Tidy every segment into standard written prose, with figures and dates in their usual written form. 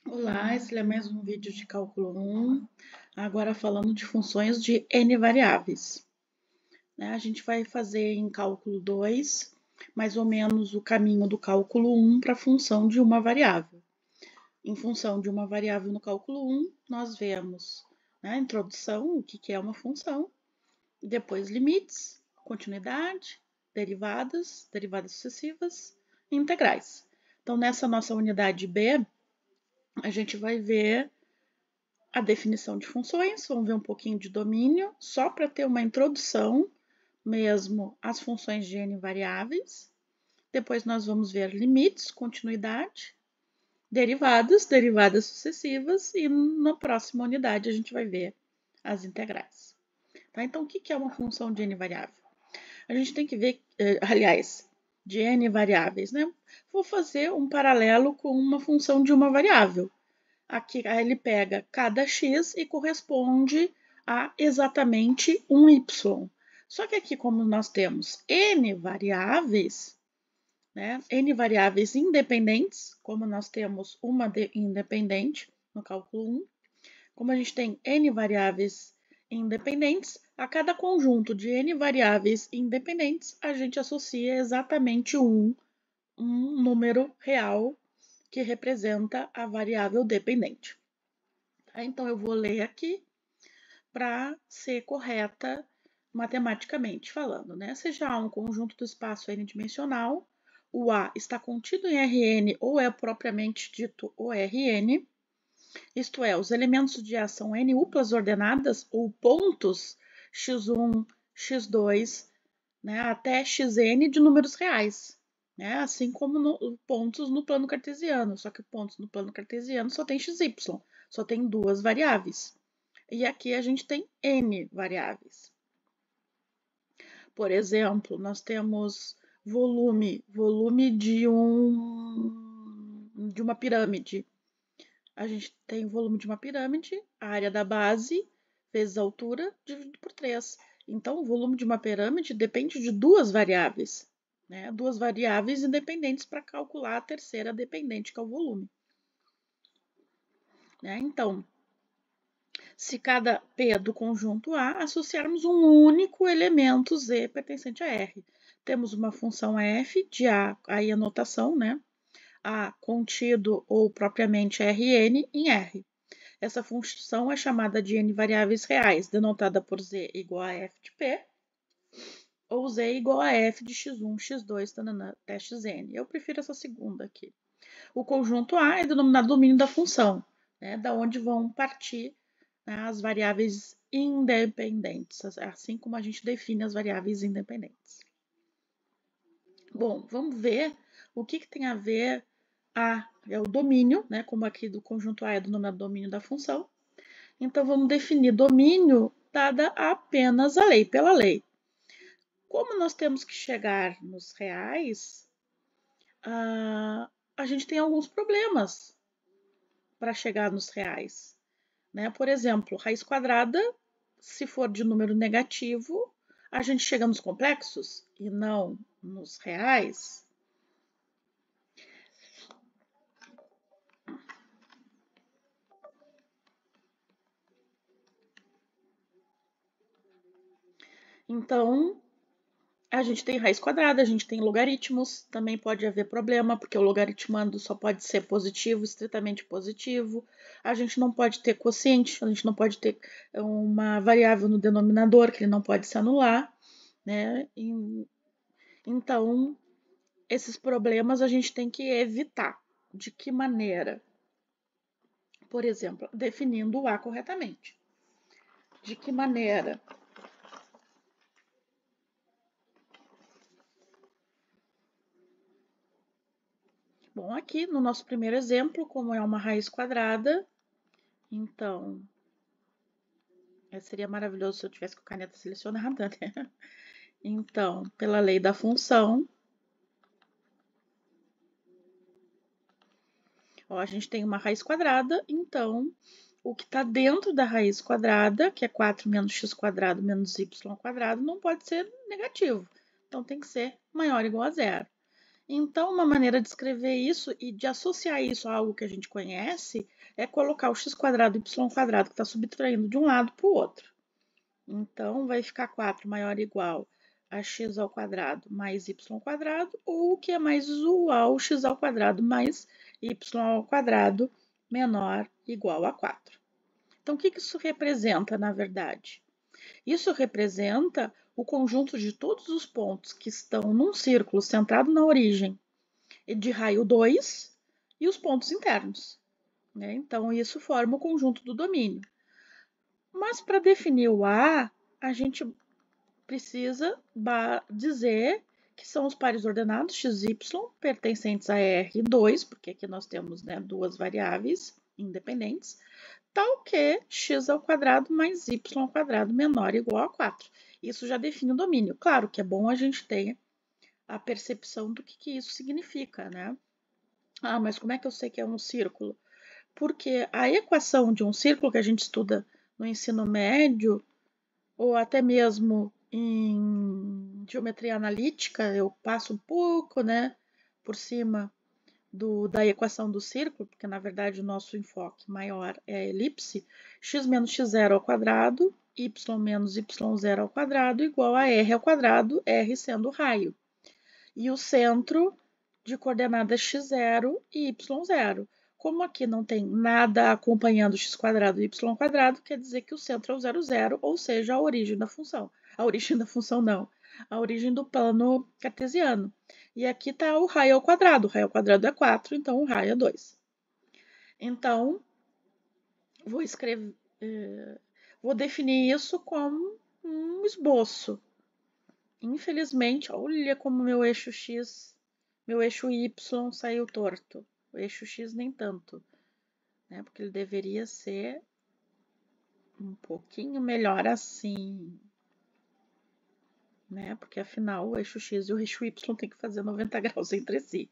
Olá, esse é mais um vídeo de cálculo 1, agora falando de funções de n variáveis. A gente vai fazer em cálculo 2, mais ou menos o caminho do cálculo 1 para a função de uma variável. Em função de uma variável no cálculo 1, nós vemos a introdução, o que é uma função, depois limites, continuidade, derivadas sucessivas e integrais. Então, nessa nossa unidade B, a gente vai ver a definição de funções, vamos ver um pouquinho de domínio, só para ter uma introdução mesmo às funções de n variáveis. Depois nós vamos ver limites, continuidade, derivadas sucessivas e na próxima unidade a gente vai ver as integrais. Tá? Então, o que é uma função de n variável? A gente tem que ver, aliás, de n variáveis, né? Vou fazer um paralelo com uma função de uma variável. Aqui ele pega cada x e corresponde a exatamente um y. Só que aqui, como nós temos n variáveis, n variáveis independentes, como nós temos uma independente no cálculo 1, como a gente tem n variáveis independentes, a cada conjunto de n variáveis independentes, a gente associa exatamente um número real que representa a variável dependente. Então, eu vou ler aqui para ser correta matematicamente falando. Seja A um conjunto do espaço n-dimensional, o A está contido em Rn ou é propriamente dito o Rn, isto é, os elementos de A são n uplas ordenadas ou pontos x1, x2, até xn de números reais. Assim como pontos no plano cartesiano, só que pontos no plano cartesiano só tem xy, só tem duas variáveis. E aqui a gente tem n variáveis. Por exemplo, nós temos volume de uma pirâmide. A gente tem o volume de uma pirâmide, a área da base vezes a altura dividido por 3. Então, o volume de uma pirâmide depende de duas variáveis. Duas variáveis independentes para calcular a terceira dependente, que é o volume. Então, se cada P do conjunto A associarmos um único elemento Z pertencente a R. Temos uma função f de A, aí a notação, A contido ou propriamente Rn em R. Essa função é chamada de n variáveis reais, denotada por Z igual a f de P, ou Z igual a f de x1, x2, até xn. Eu prefiro essa segunda aqui. O conjunto A é denominado domínio da função, da onde vão partir as variáveis independentes, assim como a gente define as variáveis independentes. Bom, vamos ver o que tem a ver é o domínio, como aqui do conjunto A é denominado domínio da função. Então, vamos definir domínio dada apenas a lei, pela lei. Como nós temos que chegar nos reais, a gente tem alguns problemas para chegar nos reais. Por exemplo, raiz quadrada, se for de número negativo, a gente chega nos complexos e não nos reais. Então, a gente tem raiz quadrada, a gente tem logaritmos, também pode haver problema, porque o logaritmando só pode ser positivo, estritamente positivo. A gente não pode ter quociente, a gente não pode ter uma variável no denominador, que ele não pode se anular. Então, esses problemas a gente tem que evitar. De que maneira? Por exemplo, definindo o A corretamente. De que maneira? Bom, aqui no nosso primeiro exemplo, como é uma raiz quadrada, então, seria maravilhoso se eu tivesse com a caneta selecionada, né? Então, pela lei da função, a gente tem uma raiz quadrada, então, o que está dentro da raiz quadrada, que é 4 menos x quadrado menos y quadrado, não pode ser negativo. Então, tem que ser maior ou igual a zero. Então, uma maneira de escrever isso e de associar isso a algo que a gente conhece é colocar o x² e y² que está subtraindo de um lado para o outro. Então, vai ficar 4 maior ou igual a x² mais y² ou o que é mais usual, x² mais y² menor ou igual a 4. Então, o que isso representa, na verdade? Isso representa o conjunto de todos os pontos que estão num círculo centrado na origem de raio 2 e os pontos internos, né? Então, isso forma o conjunto do domínio. Mas para definir o A, a gente precisa dizer que são os pares ordenados x e y pertencentes a R2, porque aqui nós temos, né, duas variáveis independentes, tal que x² mais y² menor ou igual a 4. Isso já define o domínio. Claro que é bom a gente ter a percepção do que isso significa, né? Ah, mas como é que eu sei que é um círculo? Porque a equação de um círculo que a gente estuda no ensino médio, ou até mesmo em geometria analítica, eu passo um pouco, né, por cima da equação do círculo, porque na verdade o nosso enfoque maior é a elipse, x menos x0² y menos y0² igual a r², r sendo o raio. E o centro de coordenadas x0 e y0. Como aqui não tem nada acompanhando x² e y², quer dizer que o centro é o 0, 0, ou seja, a origem da função. A origem da função não, a origem do plano cartesiano. E aqui está o raio ao quadrado. O raio ao quadrado é 4, então o raio é 2. Então, vou definir isso como um esboço. Infelizmente, olha como meu eixo x, meu eixo y saiu torto. O eixo x nem tanto, né? Porque ele deveria ser um pouquinho melhor assim, né? Porque afinal o eixo x e o eixo y tem que fazer 90 graus entre si,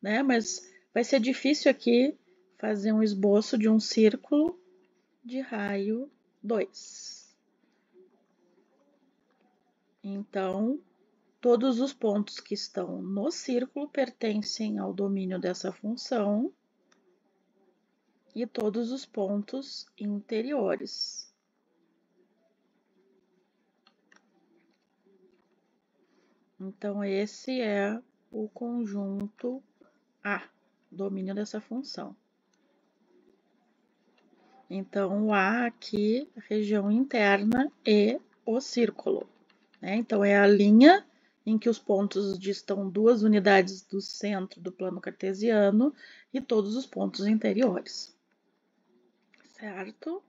né? Mas vai ser difícil aqui fazer um esboço de um círculo de raio 2. Então, todos os pontos que estão no círculo pertencem ao domínio dessa função e todos os pontos interiores. Então, esse é o conjunto A, domínio dessa função. Então, o A aqui, região interna e o círculo, né? Então, é a linha em que os pontos distam 2 unidades do centro do plano cartesiano e todos os pontos interiores. Certo?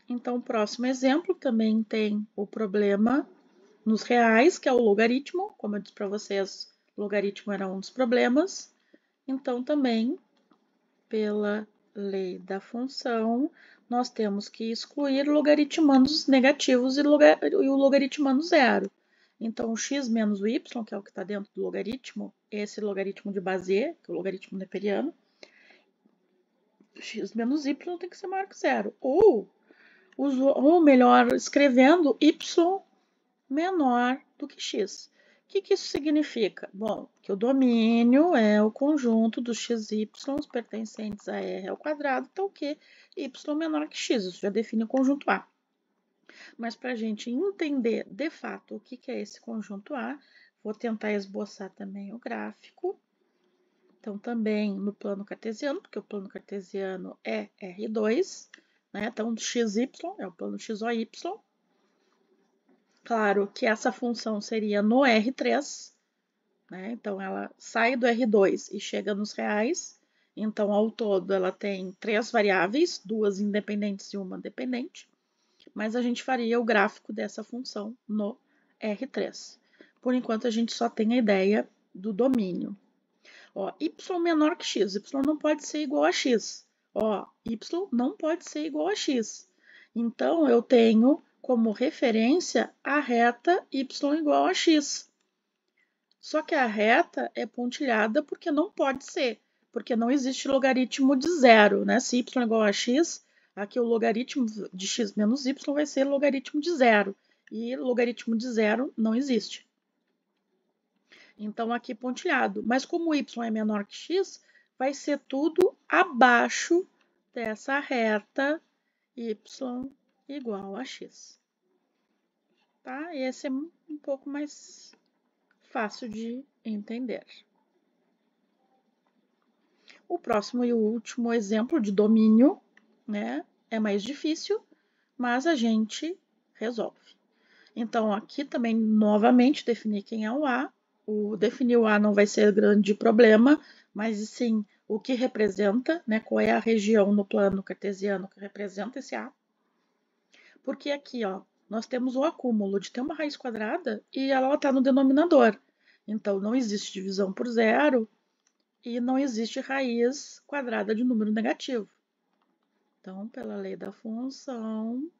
Então, o próximo exemplo também tem o problema nos reais, que é o logaritmo. Como eu disse para vocês, logaritmo era um dos problemas. Então, também, pela lei da função, nós temos que excluir logaritmandos negativos e o logaritmando zero. Então, o x menos o y, que é o que está dentro do logaritmo, esse logaritmo de Bézier, que é o logaritmo neperiano, x menos y tem que ser maior que zero. Ou melhor, escrevendo y menor do que x. O que isso significa? Bom, que o domínio é o conjunto dos x e y pertencentes a R², tal que y menor que x. Isso já define o conjunto A. Mas para a gente entender de fato o que é esse conjunto A, vou tentar esboçar também o gráfico. Então, também no plano cartesiano, porque o plano cartesiano é R2, né? Então, xy é o plano XOY. Claro que essa função seria no R3, né? Então, ela sai do R2 e chega nos reais. Então, ao todo, ela tem 3 variáveis, 2 independentes e uma dependente. Mas a gente faria o gráfico dessa função no R3. Por enquanto, a gente só tem a ideia do domínio. Ó, y menor que x, y não pode ser igual a x. Ó, y não pode ser igual a x. Então, eu tenho como referência a reta y igual a x. Só que a reta é pontilhada porque não pode ser, porque não existe logaritmo de zero, né? Se y é igual a x, aqui o logaritmo de x menos y vai ser logaritmo de zero. E logaritmo de zero não existe. Então, aqui pontilhado. Mas como y é menor que x, vai ser tudo abaixo dessa reta y igual a x. Tá? Esse é um pouco mais fácil de entender. O próximo e o último exemplo de domínio, né, é mais difícil, mas a gente resolve. Então, aqui também, novamente, definir quem é o A. Definir o A não vai ser grande problema, mas sim o que representa, né, qual é a região no plano cartesiano que representa esse A. Porque aqui, ó, nós temos o acúmulo de ter uma raiz quadrada e ela está no denominador. Então, não existe divisão por zero e não existe raiz quadrada de número negativo. Então, pela lei da função,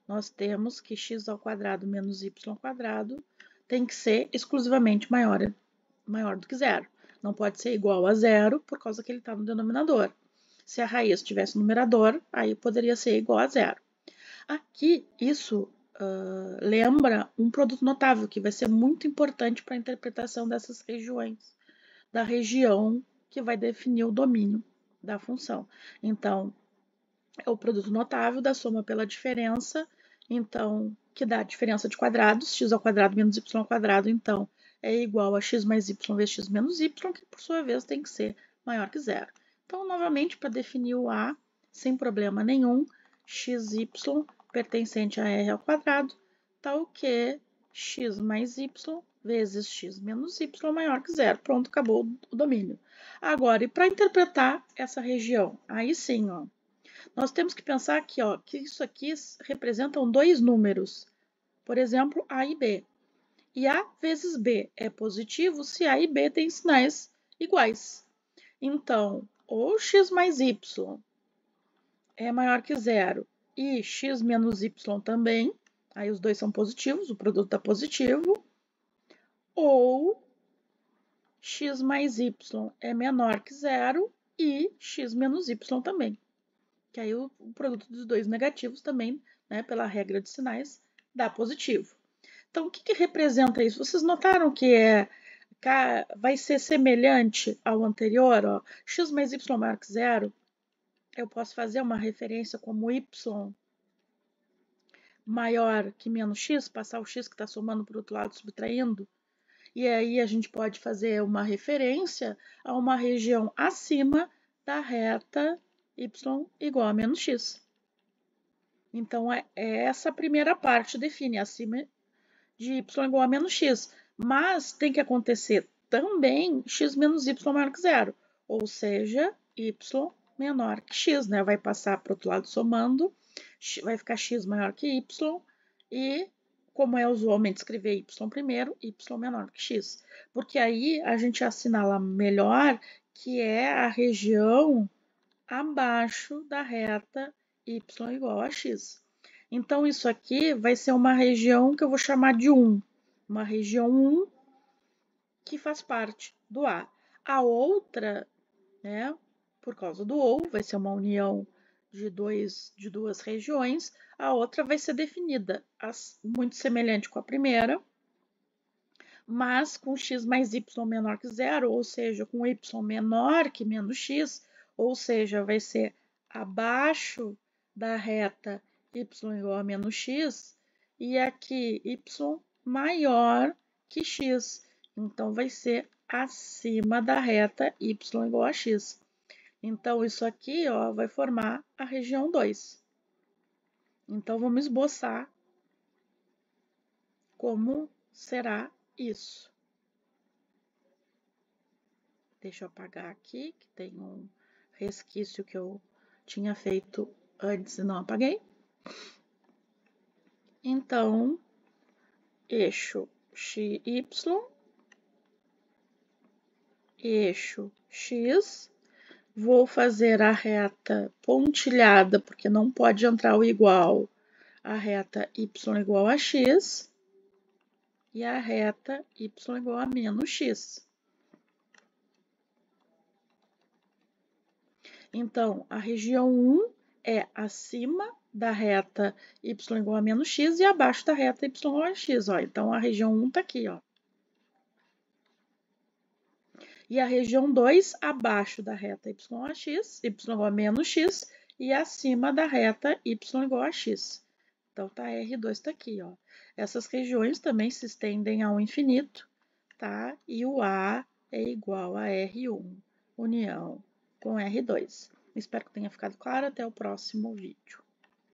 nós temos que x ao quadrado menos y ao quadrado tem que ser exclusivamente maior do que zero. Não pode ser igual a zero por causa que ele está no denominador. Se a raiz tivesse no numerador, aí poderia ser igual a zero. Aqui, isso lembra um produto notável, que vai ser muito importante para a interpretação dessas regiões, da região que vai definir o domínio da função. Então, é o produto notável da soma pela diferença, então, que dá a diferença de quadrados, x ao quadrado menos y ao quadrado, então, é igual a x mais y vezes x menos y, que por sua vez tem que ser maior que zero. Então, novamente, para definir o A, sem problema nenhum, xy pertencente a r ao quadrado, tal que x mais y vezes x menos y maior que zero. Pronto, acabou o domínio. Agora, e para interpretar essa região? Aí sim, ó, nós temos que pensar aqui, ó, que isso aqui representam dois números. Por exemplo, A e B. E A vezes B é positivo se A e B têm sinais iguais. Então, ou x mais y é maior que zero e x menos y também, aí os dois são positivos, o produto está positivo, ou x mais y é menor que zero e x menos y também. Que aí o produto dos dois negativos também, né, pela regra de sinais, dá positivo. Então, o que representa isso? Vocês notaram que vai ser semelhante ao anterior, ó, x mais y maior que zero? Eu posso fazer uma referência como y maior que menos x, passar o x que está somando para o outro lado, subtraindo. E aí a gente pode fazer uma referência a uma região acima da reta y igual a menos x. Então, essa primeira parte define acima de y igual a menos x. Mas tem que acontecer também x menos y maior que zero. Ou seja, y menor que x, né? Vai passar para o outro lado somando, vai ficar x maior que y. E, como é usualmente escrever y primeiro, y menor que x. Porque aí a gente assinala melhor que é a região abaixo da reta y igual a x. Então, isso aqui vai ser uma região que eu vou chamar de 1. Uma região 1 que faz parte do A. A outra, né, por causa do ou, vai ser uma união de duas regiões. A outra vai ser definida muito semelhante com a primeira, mas com x mais y menor que zero, ou seja, com y menor que menos x, ou seja, vai ser abaixo da reta y igual a menos x, e aqui y maior que x. Então, vai ser acima da reta y igual a x. Então, isso aqui, ó, vai formar a região 2. Então, vamos esboçar como será isso. Deixa eu apagar aqui, que tem um resquício que eu tinha feito antes e não apaguei. Então, eixo XY, eixo X, vou fazer a reta pontilhada, porque não pode entrar o igual, a reta Y igual a X, e a reta Y igual a menos X. Então, a região 1 é acima da reta y igual a menos x e abaixo da reta y igual a x. Ó. Então, a região 1 está aqui. Ó. E a região 2 abaixo da reta y igual a x, y igual a menos x, e acima da reta y igual a x. Então, tá, R2 está aqui, ó. Essas regiões também se estendem ao infinito, tá? E o A é igual a R1, união com R2. Espero que tenha ficado claro. Até o próximo vídeo.